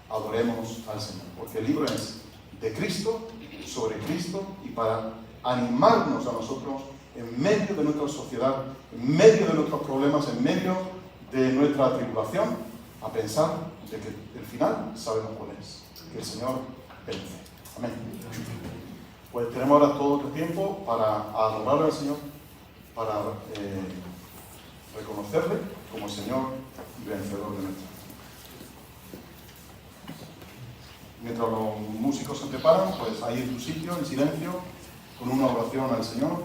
adoremos al Señor. Porque el libro es de Cristo, sobre Cristo, y para animarnos a nosotros en medio de nuestra sociedad, en medio de nuestros problemas, en medio de nuestra tribulación, a pensar de que el final sabemos cuál es, que el Señor vence. Amén. Pues tenemos ahora todo este tiempo para adorar al Señor, para reconocerle como el Señor y vencedor de nuestra vida. Mientras los músicos se preparan, pues ahí en tu sitio, en silencio, con una oración al Señor.